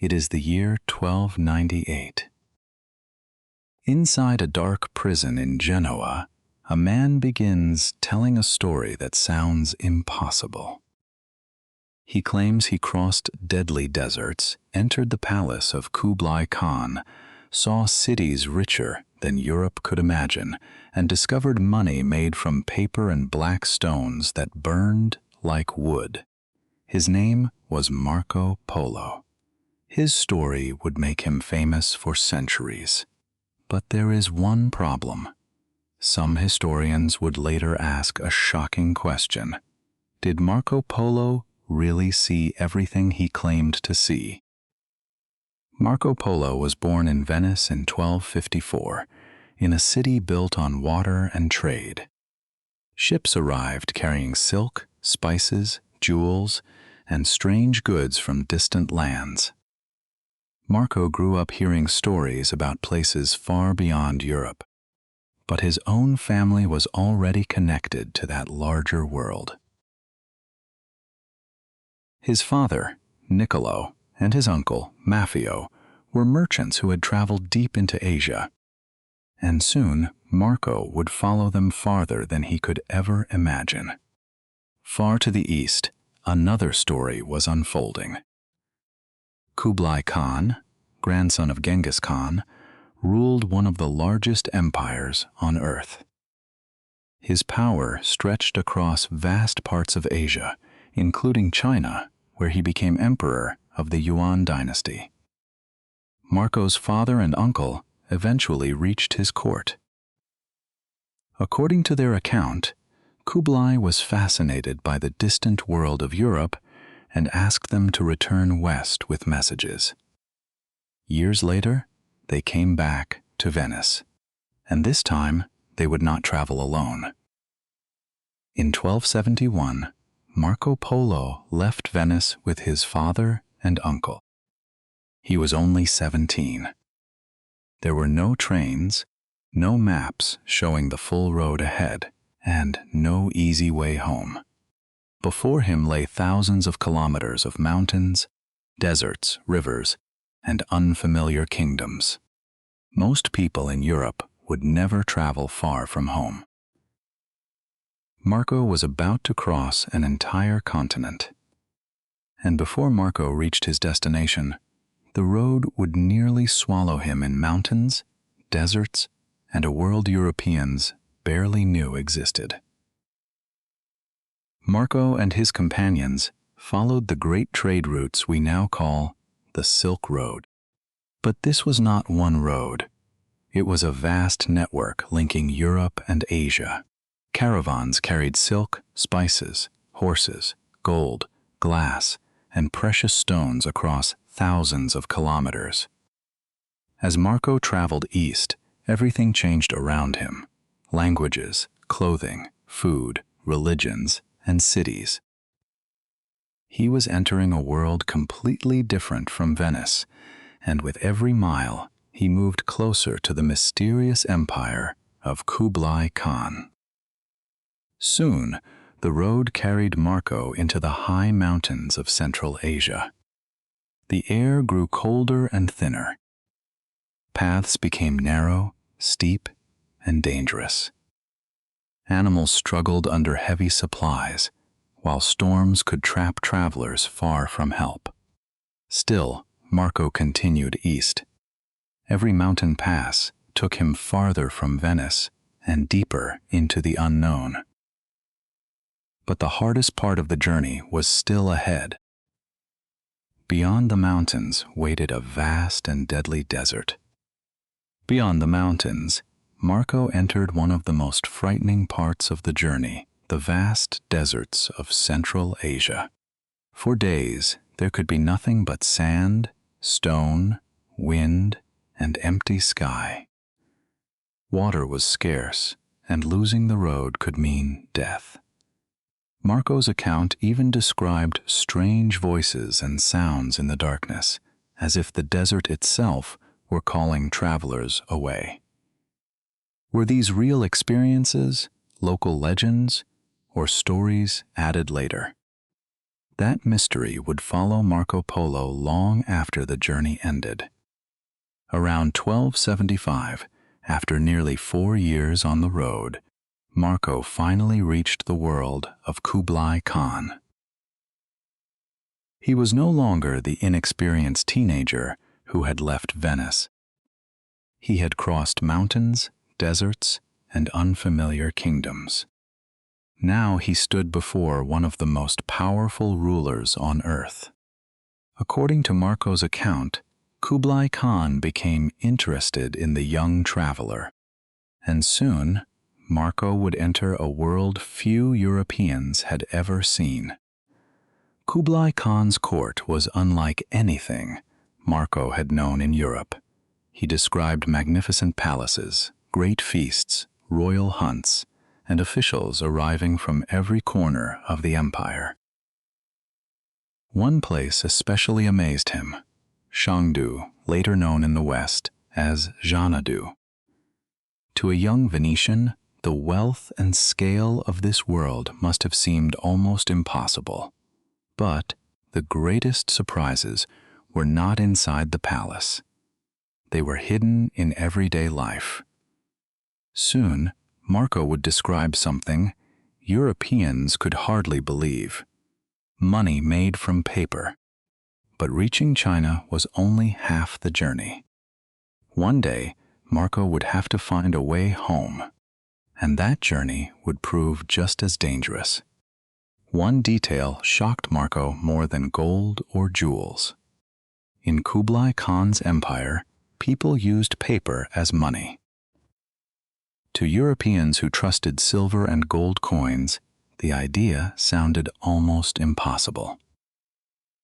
It is the year 1298. Inside a dark prison in Genoa, a man begins telling a story that sounds impossible. He claims he crossed deadly deserts, entered the palace of Kublai Khan, saw cities richer than Europe could imagine, and discovered money made from paper and black stones that burned like wood. His name was Marco Polo. His story would make him famous for centuries. But there is one problem. Some historians would later ask a shocking question. Did Marco Polo really see everything he claimed to see? Marco Polo was born in Venice in 1254, in a city built on water and trade. Ships arrived carrying silk, spices, jewels, and strange goods from distant lands. Marco grew up hearing stories about places far beyond Europe, but his own family was already connected to that larger world. His father, Niccolo, and his uncle, Maffeo, were merchants who had traveled deep into Asia, and soon Marco would follow them farther than he could ever imagine. Far to the east, another story was unfolding. Kublai Khan, grandson of Genghis Khan, ruled one of the largest empires on earth. His power stretched across vast parts of Asia, including China, where he became emperor of the Yuan dynasty. Marco's father and uncle eventually reached his court. According to their account, Kublai was fascinated by the distant world of Europe and asked them to return west with messages. Years later, they came back to Venice, and this time they would not travel alone. In 1271, Marco Polo left Venice with his father and uncle. He was only 17. There were no trains, no maps showing the full road ahead, and no easy way home. Before him lay thousands of kilometers of mountains, deserts, rivers, and unfamiliar kingdoms. Most people in Europe would never travel far from home. Marco was about to cross an entire continent. And before Marco reached his destination, the road would nearly swallow him in mountains, deserts, and a world Europeans barely knew existed. Marco and his companions followed the great trade routes we now call the Silk Road. But this was not one road. It was a vast network linking Europe and Asia. Caravans carried silk, spices, horses, gold, glass, and precious stones across thousands of kilometers. As Marco traveled east, everything changed around him. Languages, clothing, food, religions, and cities. He was entering a world completely different from Venice, and with every mile, he moved closer to the mysterious empire of Kublai Khan. Soon, the road carried Marco into the high mountains of Central Asia. The air grew colder and thinner. Paths became narrow, steep, and dangerous. Animals struggled under heavy supplies, while storms could trap travelers far from help. Still, Marco continued east. Every mountain pass took him farther from Venice and deeper into the unknown. But the hardest part of the journey was still ahead. Beyond the mountains waited a vast and deadly desert. Beyond the mountains, Marco entered one of the most frightening parts of the journey, the vast deserts of Central Asia. For days, there could be nothing but sand, stone, wind, and empty sky. Water was scarce, and losing the road could mean death. Marco's account even described strange voices and sounds in the darkness, as if the desert itself were calling travelers away. Were these real experiences, local legends, or stories added later? That mystery would follow Marco Polo long after the journey ended. Around 1275, after nearly 4 years on the road, Marco finally reached the world of Kublai Khan. He was no longer the inexperienced teenager who had left Venice. He had crossed mountains, deserts, and unfamiliar kingdoms. Now he stood before one of the most powerful rulers on earth. According to Marco's account, Kublai Khan became interested in the young traveler, and soon Marco would enter a world few Europeans had ever seen. Kublai Khan's court was unlike anything Marco had known in Europe. He described magnificent palaces, great feasts, royal hunts, and officials arriving from every corner of the empire. One place especially amazed him: Shangdu, later known in the West as Xanadu. To a young Venetian, the wealth and scale of this world must have seemed almost impossible. But the greatest surprises were not inside the palace. They were hidden in everyday life. Soon, Marco would describe something Europeans could hardly believe: money made from paper. But reaching China was only half the journey. One day, Marco would have to find a way home, and that journey would prove just as dangerous. One detail shocked Marco more than gold or jewels. In Kublai Khan's empire, people used paper as money. To Europeans who trusted silver and gold coins, the idea sounded almost impossible.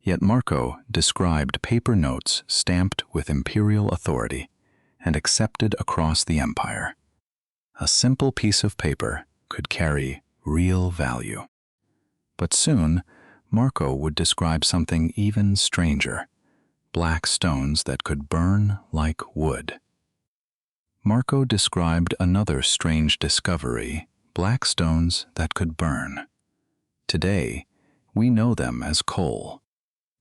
Yet Marco described paper notes stamped with imperial authority and accepted across the empire. A simple piece of paper could carry real value. But soon, Marco would describe something even stranger: black stones that could burn like wood. Marco described another strange discovery: black stones that could burn. Today, we know them as coal.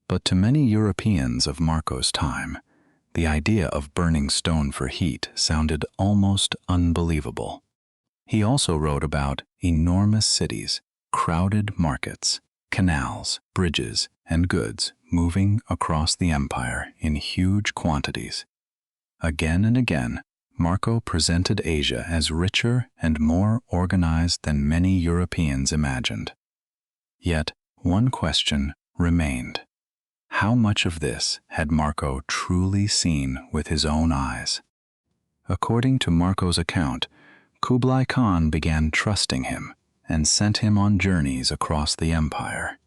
But to many Europeans of Marco's time, the idea of burning stone for heat sounded almost unbelievable. He also wrote about enormous cities, crowded markets, canals, bridges, and goods moving across the empire in huge quantities. Again and again, Marco presented Asia as richer and more organized than many Europeans imagined. Yet, one question remained: how much of this had Marco truly seen with his own eyes? According to Marco's account, Kublai Khan began trusting him and sent him on journeys across the empire.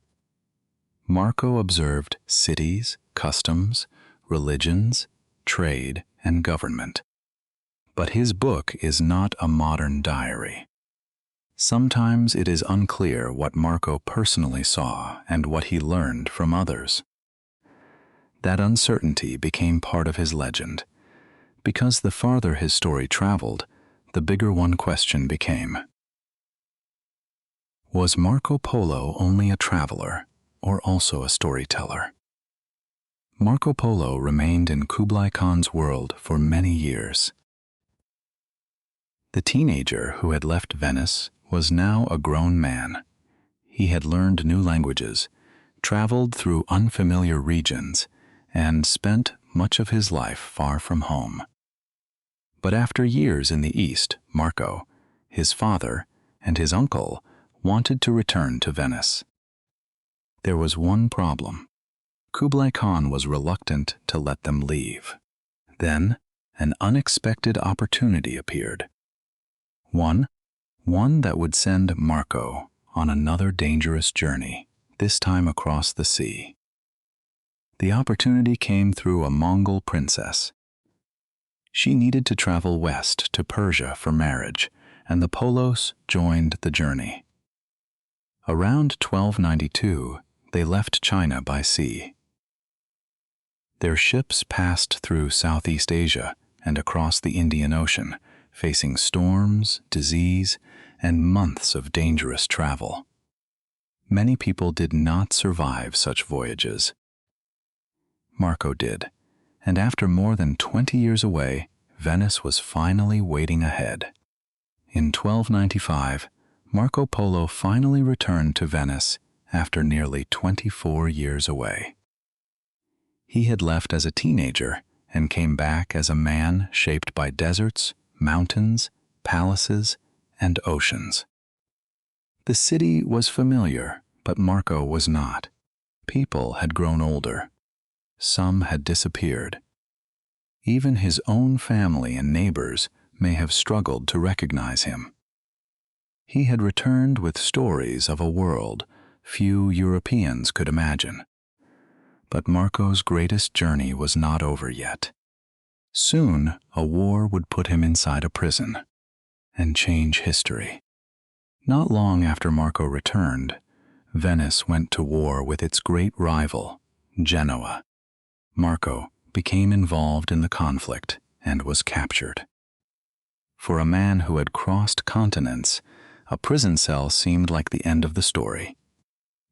Marco observed cities, customs, religions, trade, and government. But his book is not a modern diary. Sometimes it is unclear what Marco personally saw and what he learned from others. That uncertainty became part of his legend, because the farther his story traveled, the bigger one question became: was Marco Polo only a traveler, or also a storyteller? Marco Polo remained in Kublai Khan's world for many years. The teenager who had left Venice was now a grown man. He had learned new languages, traveled through unfamiliar regions, and spent much of his life far from home. But after years in the East, Marco, his father, and his uncle wanted to return to Venice. There was one problem. Kublai Khan was reluctant to let them leave. Then, an unexpected opportunity appeared. One that would send Marco on another dangerous journey, this time across the sea. The opportunity came through a Mongol princess. She needed to travel west to Persia for marriage, and the Polos joined the journey. Around 1292, they left China by sea. Their ships passed through Southeast Asia and across the Indian Ocean, facing storms, disease, and months of dangerous travel. Many people did not survive such voyages. Marco did, and after more than 20 years away, Venice was finally waiting ahead. In 1295, Marco Polo finally returned to Venice after nearly 24 years away. He had left as a teenager and came back as a man shaped by deserts, mountains, palaces, and oceans. The city was familiar, but Marco was not. People had grown older. Some had disappeared. Even his own family and neighbors may have struggled to recognize him. He had returned with stories of a world few Europeans could imagine. But Marco's greatest journey was not over yet. Soon, a war would put him inside a prison and change history. Not long after Marco returned, Venice went to war with its great rival, Genoa. Marco became involved in the conflict and was captured. For a man who had crossed continents, a prison cell seemed like the end of the story.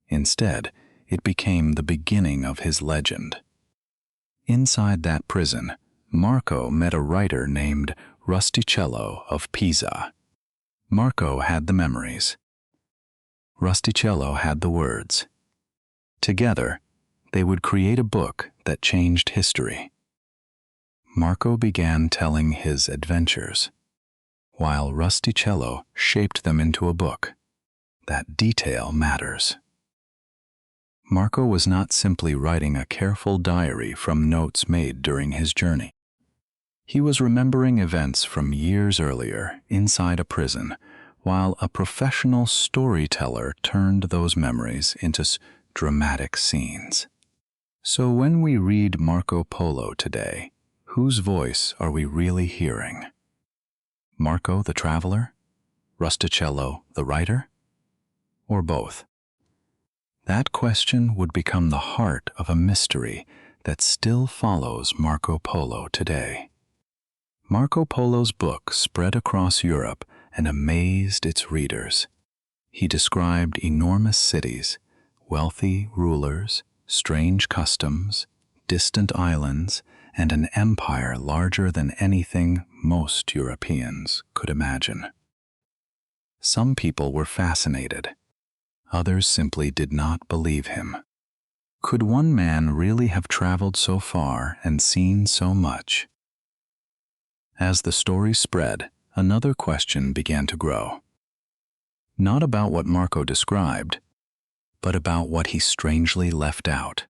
Instead, it became the beginning of his legend. Inside that prison, Marco met a writer named Rustichello of Pisa. Marco had the memories. Rustichello had the words. Together, they would create a book that changed history. Marco began telling his adventures, while Rustichello shaped them into a book. That detail matters. Marco was not simply writing a careful diary from notes made during his journey. He was remembering events from years earlier inside a prison, while a professional storyteller turned those memories into dramatic scenes. So when we read Marco Polo today, whose voice are we really hearing? Marco the traveler? Rustichello the writer? Or both? That question would become the heart of a mystery that still follows Marco Polo today. Marco Polo's book spread across Europe and amazed its readers. He described enormous cities, wealthy rulers, strange customs, distant islands, and an empire larger than anything most Europeans could imagine. Some people were fascinated. Others simply did not believe him. Could one man really have traveled so far and seen so much? As the story spread, another question began to grow. Not about what Marco described, but about what he strangely left out.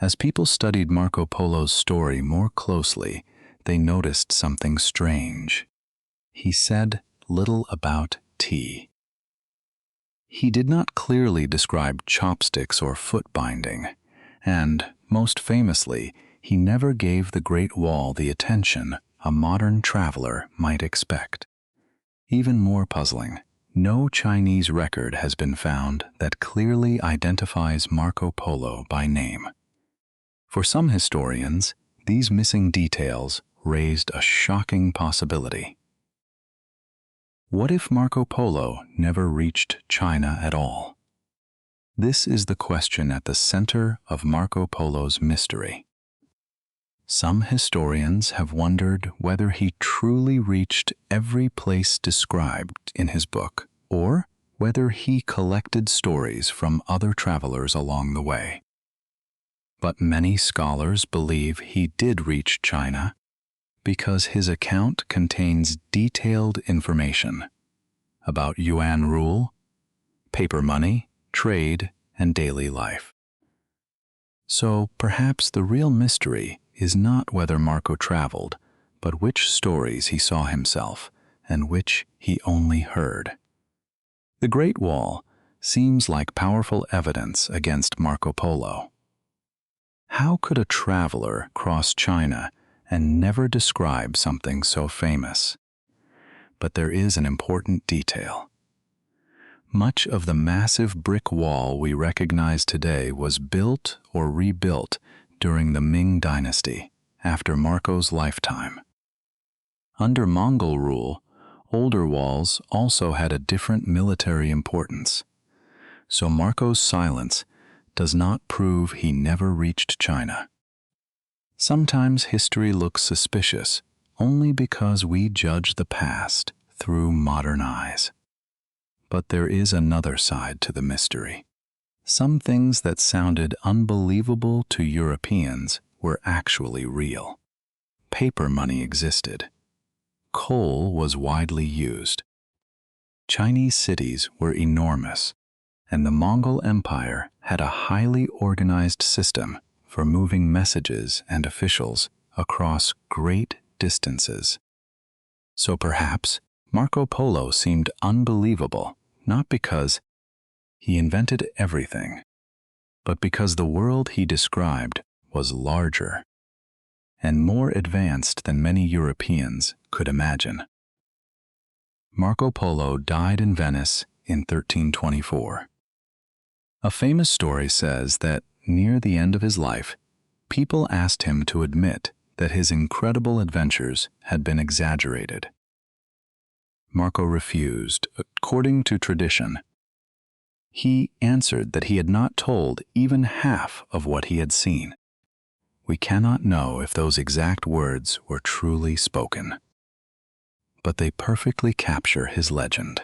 As people studied Marco Polo's story more closely, they noticed something strange. He said little about tea. He did not clearly describe chopsticks or foot binding, and, most famously, he never gave the Great Wall the attention a modern traveler might expect. Even more puzzling, no Chinese record has been found that clearly identifies Marco Polo by name. For some historians, these missing details raised a shocking possibility. What if Marco Polo never reached China at all? This is the question at the center of Marco Polo's mystery. Some historians have wondered whether he truly reached every place described in his book, or whether he collected stories from other travelers along the way. But many scholars believe he did reach China because his account contains detailed information about yuan rule, paper money, trade, and daily life. So perhaps the real mystery is not whether Marco traveled, but which stories he saw himself and which he only heard. The Great Wall seems like powerful evidence against Marco Polo. How could a traveler cross China and never describe something so famous? But there is an important detail. Much of the massive brick wall we recognize today was built or rebuilt during the Ming Dynasty, after Marco's lifetime. Under Mongol rule, older walls also had a different military importance. So Marco's silence does not prove he never reached China. Sometimes history looks suspicious only because we judge the past through modern eyes. But there is another side to the mystery. Some things that sounded unbelievable to Europeans were actually real. Paper money existed. Coal was widely used. Chinese cities were enormous, and the Mongol Empire had a highly organized system for moving messages and officials across great distances. So perhaps Marco Polo seemed unbelievable, not because he invented everything, but because the world he described was larger and more advanced than many Europeans could imagine. Marco Polo died in Venice in 1324. A famous story says that near the end of his life, people asked him to admit that his incredible adventures had been exaggerated. Marco refused, according to tradition. He answered that he had not told even half of what he had seen. We cannot know if those exact words were truly spoken, but they perfectly capture his legend.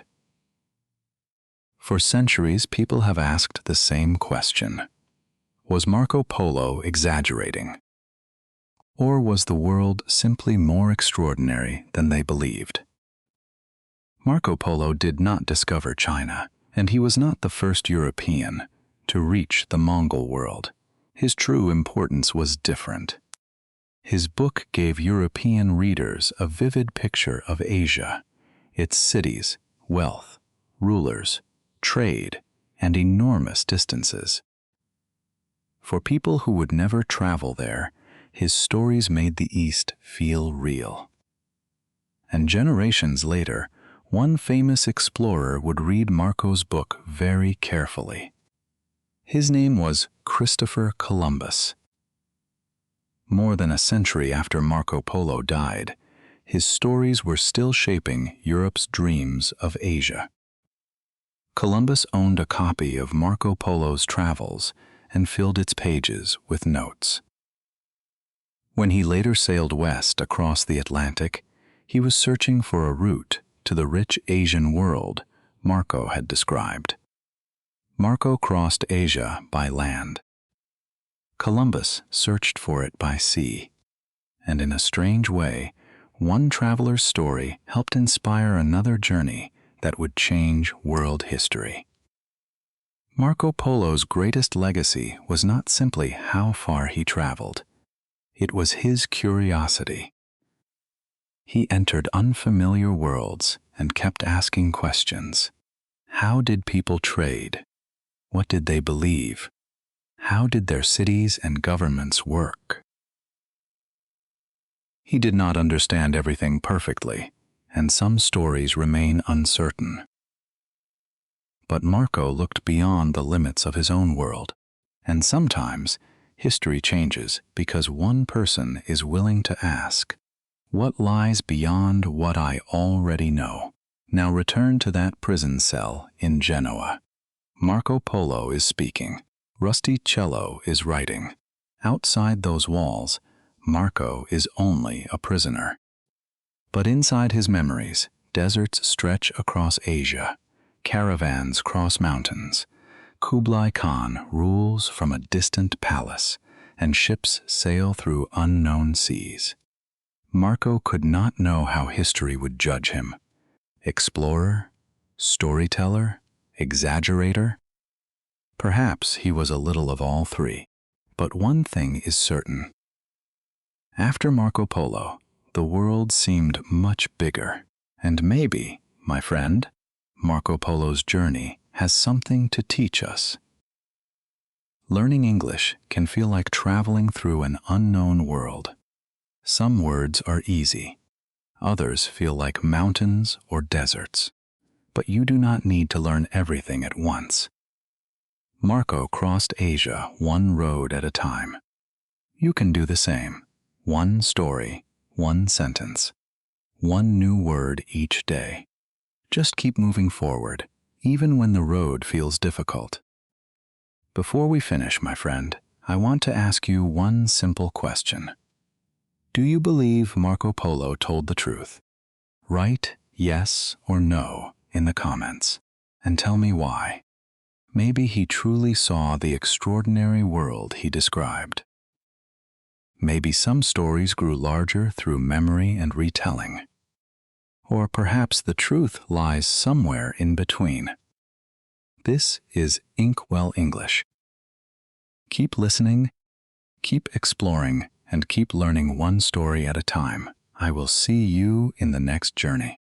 For centuries, people have asked the same question. Was Marco Polo exaggerating? Or was the world simply more extraordinary than they believed? Marco Polo did not discover China, and he was not the first European to reach the Mongol world. His true importance was different. His book gave European readers a vivid picture of Asia, its cities, wealth, rulers, trade, and enormous distances. For people who would never travel there, his stories made the East feel real. And generations later, one famous explorer would read Marco's book very carefully. His name was Christopher Columbus. More than a century after Marco Polo died, his stories were still shaping Europe's dreams of Asia. Columbus owned a copy of Marco Polo's travels and filled its pages with notes. When he later sailed west across the Atlantic, he was searching for a route to the rich Asian world Marco had described. Marco crossed Asia by land. Columbus searched for it by sea, and in a strange way, one traveler's story helped inspire another journey that would change world history. Marco Polo's greatest legacy was not simply how far he traveled. It was his curiosity. He entered unfamiliar worlds and kept asking questions. How did people trade? What did they believe? How did their cities and governments work? He did not understand everything perfectly, and some stories remain uncertain. But Marco looked beyond the limits of his own world, and sometimes history changes because one person is willing to ask, what lies beyond what I already know? Now return to that prison cell in Genoa. Marco Polo is speaking. Rusty cello is writing. Outside those walls, Marco is only a prisoner. But inside his memories, deserts stretch across Asia, caravans cross mountains, Kublai Khan rules from a distant palace, and ships sail through unknown seas. Marco could not know how history would judge him. Explorer? Storyteller? Exaggerator? Perhaps he was a little of all three, but one thing is certain. After Marco Polo, the world seemed much bigger, and maybe, my friend, Marco Polo's journey has something to teach us. Learning English can feel like traveling through an unknown world. Some words are easy. Others feel like mountains or deserts. But you do not need to learn everything at once. Marco crossed Asia one road at a time. You can do the same. One story, one sentence, one new word each day. Just keep moving forward, even when the road feels difficult. Before we finish, my friend, I want to ask you one simple question. Do you believe Marco Polo told the truth? Write yes or no in the comments and tell me why. Maybe he truly saw the extraordinary world he described. Maybe some stories grew larger through memory and retelling. Or perhaps the truth lies somewhere in between. This is InkWell English. Keep listening, keep exploring, and keep learning one story at a time. I will see you in the next journey.